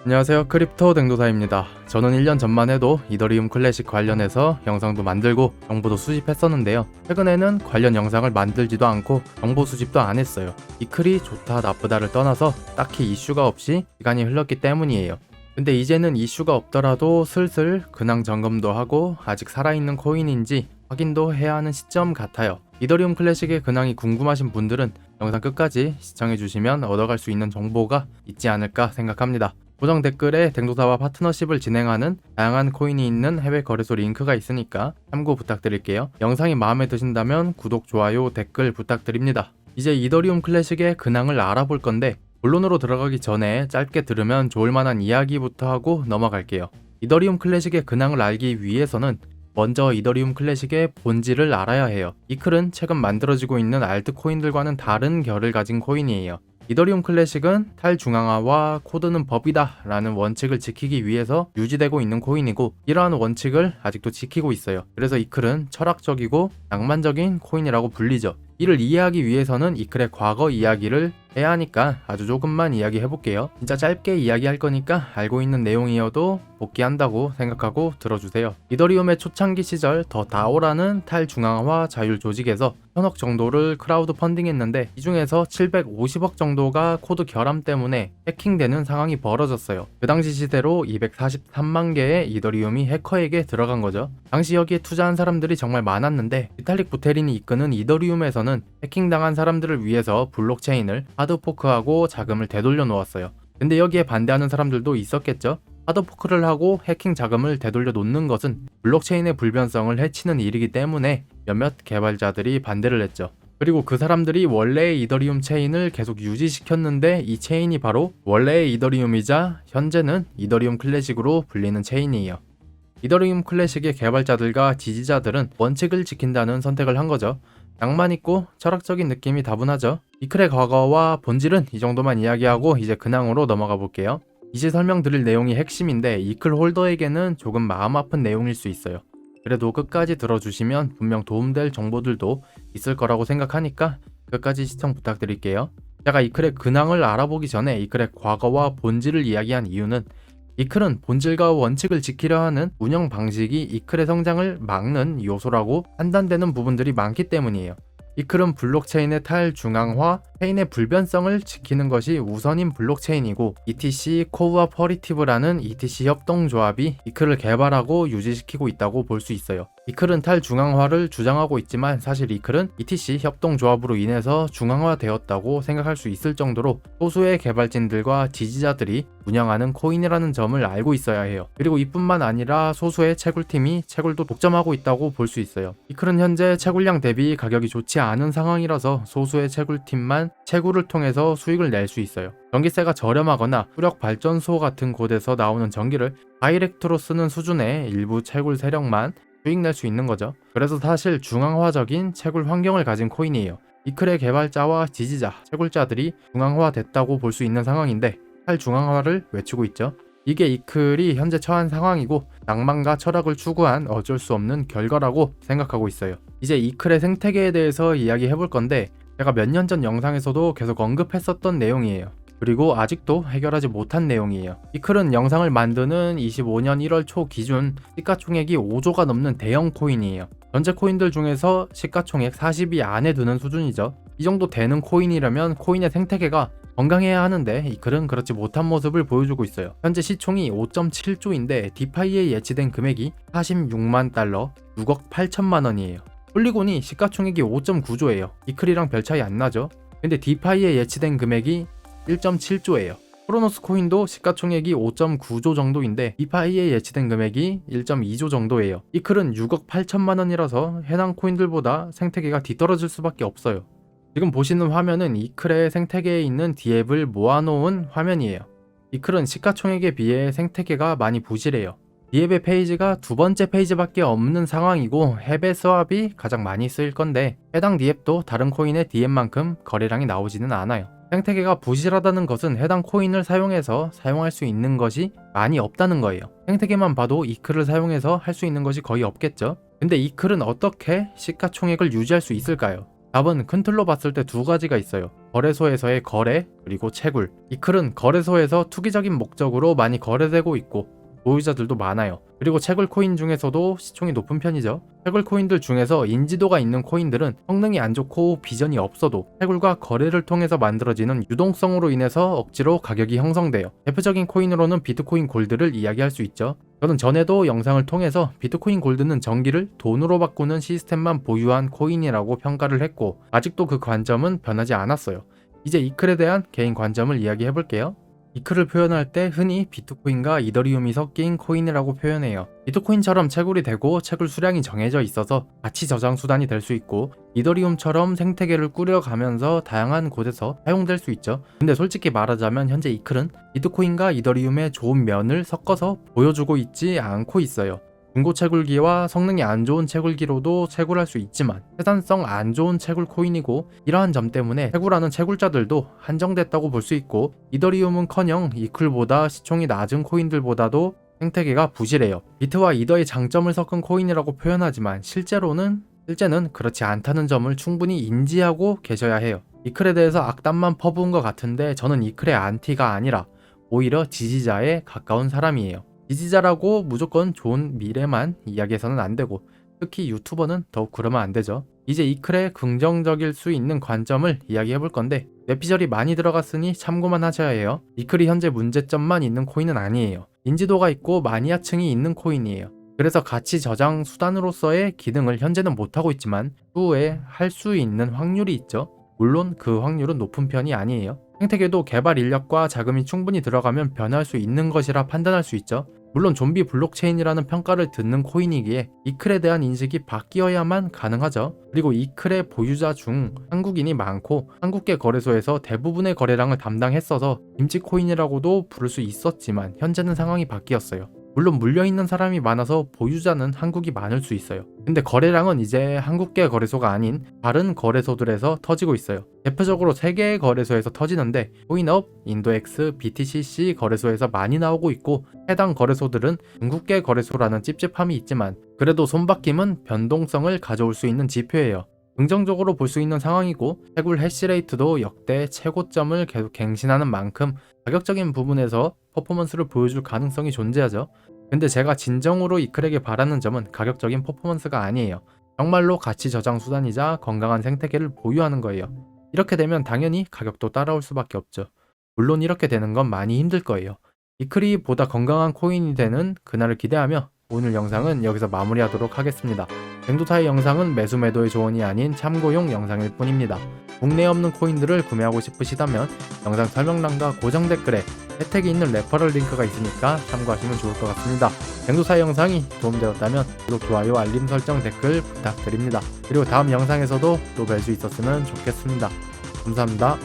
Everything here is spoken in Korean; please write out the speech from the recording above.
안녕하세요, 크립토 댕도사입니다. 저는 1년 전만 해도 이더리움 클래식 관련해서 영상도 만들고 정보도 수집했었는데요. 최근에는 관련 영상을 만들지도 않고 정보 수집도 안 했어요. 이클이 좋다 나쁘다를 떠나서 딱히 이슈가 없이 시간이 흘렀기 때문이에요. 근데 이제는 이슈가 없더라도 슬슬 근황 점검도 하고 아직 살아있는 코인인지 확인도 해야 하는 시점 같아요. 이더리움 클래식의 근황이 궁금하신 분들은 영상 끝까지 시청해주시면 얻어갈 수 있는 정보가 있지 않을까 생각합니다. 고정 댓글에 댕도사와 파트너십을 진행하는 다양한 코인이 있는 해외 거래소 링크가 있으니까 참고 부탁드릴게요. 영상이 마음에 드신다면 구독, 좋아요, 댓글 부탁드립니다. 이제 이더리움 클래식의 근황을 알아볼 건데 본론으로 들어가기 전에 짧게 들으면 좋을 만한 이야기부터 하고 넘어갈게요. 이더리움 클래식의 근황을 알기 위해서는 먼저 이더리움 클래식의 본질을 알아야 해요. 이클은 최근 만들어지고 있는 알트코인들과는 다른 결을 가진 코인이에요. 이더리움 클래식은 탈중앙화와 코드는 법이다 라는 원칙을 지키기 위해서 유지되고 있는 코인이고 이러한 원칙을 아직도 지키고 있어요. 그래서 이클은 철학적이고 낭만적인 코인이라고 불리죠. 이를 이해하기 위해서는 이클의 과거 이야기를 해야 하니까 아주 조금만 이야기해볼게요. 진짜 짧게 이야기할 거니까 알고 있는 내용이어도 복귀한다고 생각하고 들어주세요. 이더리움의 초창기 시절 더 다오라는 탈중앙화 자율 조직에서 1000억 정도를 크라우드 펀딩했는데 이 중에서 750억 정도가 코드 결함 때문에 해킹되는 상황이 벌어졌어요. 그 당시 시대로 243만 개의 이더리움이 해커에게 들어간 거죠. 당시 여기에 투자한 사람들이 정말 많았는데 비탈릭 부테린이 이끄는 이더리움에서는 해킹당한 사람들을 위해서 블록체인을 하드포크하고 자금을 되돌려 놓았어요. 근데 여기에 반대하는 사람들도 있었겠죠? 하드포크를 하고 해킹 자금을 되돌려 놓는 것은 블록체인의 불변성을 해치는 일이기 때문에 몇몇 개발자들이 반대를 했죠. 그리고 그 사람들이 원래의 이더리움 체인을 계속 유지시켰는데 이 체인이 바로 원래의 이더리움이자 현재는 이더리움 클래식으로 불리는 체인이에요. 이더리움 클래식의 개발자들과 지지자들은 원칙을 지킨다는 선택을 한 거죠. 낭만 있고 철학적인 느낌이 다분하죠. 이클의 과거와 본질은 이 정도만 이야기하고 이제 근황으로 넘어가 볼게요. 이제 설명드릴 내용이 핵심인데 이클 홀더에게는 조금 마음 아픈 내용일 수 있어요. 그래도 끝까지 들어주시면 분명 도움될 정보들도 있을 거라고 생각하니까 끝까지 시청 부탁드릴게요. 제가 이클의 근황을 알아보기 전에 이클의 과거와 본질을 이야기한 이유는 이클은 본질과 원칙을 지키려 하는 운영 방식이 이클의 성장을 막는 요소라고 판단되는 부분들이 많기 때문이에요. 이클은 블록체인의 탈중앙화, 체인의 불변성을 지키는 것이 우선인 블록체인이고 ETC 코어퍼리티브라는 ETC 협동조합이 이클을 개발하고 유지시키고 있다고 볼 수 있어요. 이클은 탈중앙화를 주장하고 있지만 사실 이클은 ETC 협동조합으로 인해서 중앙화되었다고 생각할 수 있을 정도로 소수의 개발진들과 지지자들이 운영하는 코인이라는 점을 알고 있어야 해요. 그리고 이뿐만 아니라 소수의 채굴팀이 채굴도 독점하고 있다고 볼 수 있어요. 이클은 현재 채굴량 대비 가격이 좋지 않은 상황이라서 소수의 채굴팀만 채굴을 통해서 수익을 낼 수 있어요. 전기세가 저렴하거나 수력 발전소 같은 곳에서 나오는 전기를 다이렉트로 쓰는 수준의 일부 채굴 세력만 수익 낼 수 있는 거죠. 그래서 사실 중앙화적인 채굴 환경을 가진 코인이에요. 이클의 개발자와 지지자, 채굴자들이 중앙화됐다고 볼 수 있는 상황인데 탈중앙화를 외치고 있죠. 이게 이클이 현재 처한 상황이고 낭만과 철학을 추구한 어쩔 수 없는 결과라고 생각하고 있어요. 이제 이클의 생태계에 대해서 이야기해볼 건데 제가 몇 년 전 영상에서도 계속 언급했었던 내용이에요. 그리고 아직도 해결하지 못한 내용이에요. 이클은 영상을 만드는 25년 1월 초 기준 시가총액이 5조가 넘는 대형 코인이에요. 전체 코인들 중에서 시가총액 40위 안에 드는 수준이죠. 이 정도 되는 코인이라면 코인의 생태계가 건강해야 하는데 이클은 그렇지 못한 모습을 보여주고 있어요. 현재 시총이 5.7조인데 디파이에 예치된 금액이 46만 달러, 6억 8천만 원이에요. 폴리곤이 시가총액이 5.9조예요. 이클이랑 별 차이 안 나죠? 근데 디파이에 예치된 금액이 1.7조예요. 크로노스 코인도 시가총액이 5.9조 정도인데 디파이에 예치된 금액이 1.2조 정도예요. 이클은 6억 8천만 원이라서 해당 코인들보다 생태계가 뒤떨어질 수밖에 없어요. 지금 보시는 화면은 이클의 생태계에 있는 디앱을 모아놓은 화면이에요. 이클은 시가총액에 비해 생태계가 많이 부실해요. 디앱의 페이지가 두 번째 페이지밖에 없는 상황이고 해배 스왑이 가장 많이 쓰일 건데 해당 디앱도 다른 코인의 디앱만큼 거래량이 나오지는 않아요. 생태계가 부실하다는 것은 해당 코인을 사용해서 사용할 수 있는 것이 많이 없다는 거예요. 생태계만 봐도 이클을 사용해서 할 수 있는 것이 거의 없겠죠. 근데 이클은 어떻게 시가총액을 유지할 수 있을까요? 답은 큰 틀로 봤을 때 두 가지가 있어요. 거래소에서의 거래, 그리고 채굴. 이클은 거래소에서 투기적인 목적으로 많이 거래되고 있고 보유자들도 많아요. 그리고 채굴 코인 중에서도 시총이 높은 편이죠. 채굴 코인들 중에서 인지도가 있는 코인들은 성능이 안 좋고 비전이 없어도 채굴과 거래를 통해서 만들어지는 유동성으로 인해서 억지로 가격이 형성돼요. 대표적인 코인으로는 비트코인 골드를 이야기할 수 있죠. 저는 전에도 영상을 통해서 비트코인 골드는 전기를 돈으로 바꾸는 시스템만 보유한 코인이라고 평가를 했고 아직도 그 관점은 변하지 않았어요. 이제 이클에 대한 개인 관점을 이야기해 볼게요. 이클을 표현할 때 흔히 비트코인과 이더리움이 섞인 코인이라고 표현해요. 비트코인처럼 채굴이 되고 채굴 수량이 정해져 있어서 가치 저장 수단이 될 수 있고 이더리움처럼 생태계를 꾸려가면서 다양한 곳에서 사용될 수 있죠. 근데 솔직히 말하자면 현재 이클은 비트코인과 이더리움의 좋은 면을 섞어서 보여주고 있지 않고 있어요. 중고 채굴기와 성능이 안 좋은 채굴기로도 채굴할 수 있지만 생산성 안 좋은 채굴 코인이고 이러한 점 때문에 채굴하는 채굴자들도 한정됐다고 볼 수 있고 이더리움은커녕 이클보다 시총이 낮은 코인들보다도 생태계가 부실해요. 비트와 이더의 장점을 섞은 코인이라고 표현하지만 실제는 그렇지 않다는 점을 충분히 인지하고 계셔야 해요. 이클에 대해서 악담만 퍼부은 것 같은데 저는 이클의 안티가 아니라 오히려 지지자에 가까운 사람이에요. 지지자라고 무조건 좋은 미래만 이야기해서는 안 되고 특히 유튜버는 더욱 그러면 안 되죠. 이제 이클의 긍정적일 수 있는 관점을 이야기해 볼 건데 뇌피셜이 많이 들어갔으니 참고만 하셔야 해요. 이클이 현재 문제점만 있는 코인은 아니에요. 인지도가 있고 마니아층이 있는 코인이에요. 그래서 가치 저장 수단으로서의 기능을 현재는 못하고 있지만 추후에 할 수 있는 확률이 있죠. 물론 그 확률은 높은 편이 아니에요. 생태계도 개발 인력과 자금이 충분히 들어가면 변할 수 있는 것이라 판단할 수 있죠. 물론 좀비 블록체인이라는 평가를 듣는 코인이기에 이클에 대한 인식이 바뀌어야만 가능하죠. 그리고 이클의 보유자 중 한국인이 많고 한국계 거래소에서 대부분의 거래량을 담당했어서 김치코인이라고도 부를 수 있었지만 현재는 상황이 바뀌었어요. 물론 물려있는 사람이 많아서 보유자는 한국이 많을 수 있어요. 근데 거래량은 이제 한국계 거래소가 아닌 다른 거래소들에서 터지고 있어요. 대표적으로 3개의 거래소에서 터지는데 코인업, 인도엑스, BTCC 거래소에서 많이 나오고 있고 해당 거래소들은 중국계 거래소라는 찝찝함이 있지만 그래도 손바뀜은 변동성을 가져올 수 있는 지표예요. 긍정적으로 볼 수 있는 상황이고 채굴 해시레이트도 역대 최고점을 계속 갱신하는 만큼 가격적인 부분에서 퍼포먼스를 보여줄 가능성이 존재하죠. 근데 제가 진정으로 이클에게 바라는 점은 가격적인 퍼포먼스가 아니에요. 정말로 가치 저장 수단이자 건강한 생태계를 보유하는 거예요. 이렇게 되면 당연히 가격도 따라올 수밖에 없죠. 물론 이렇게 되는 건 많이 힘들 거예요. 이클이 보다 건강한 코인이 되는 그날을 기대하며 오늘 영상은 여기서 마무리하도록 하겠습니다. 갱도타의 영상은 매수 매도의 조언이 아닌 참고용 영상일 뿐입니다. 국내에 없는 코인들을 구매하고 싶으시다면 영상 설명란과 고정 댓글에 혜택이 있는 레퍼럴 링크가 있으니까 참고하시면 좋을 것 같습니다. 갱도타의 영상이 도움되었다면 구독, 좋아요, 알림 설정, 댓글 부탁드립니다. 그리고 다음 영상에서도 또 뵐 수 있었으면 좋겠습니다. 감사합니다.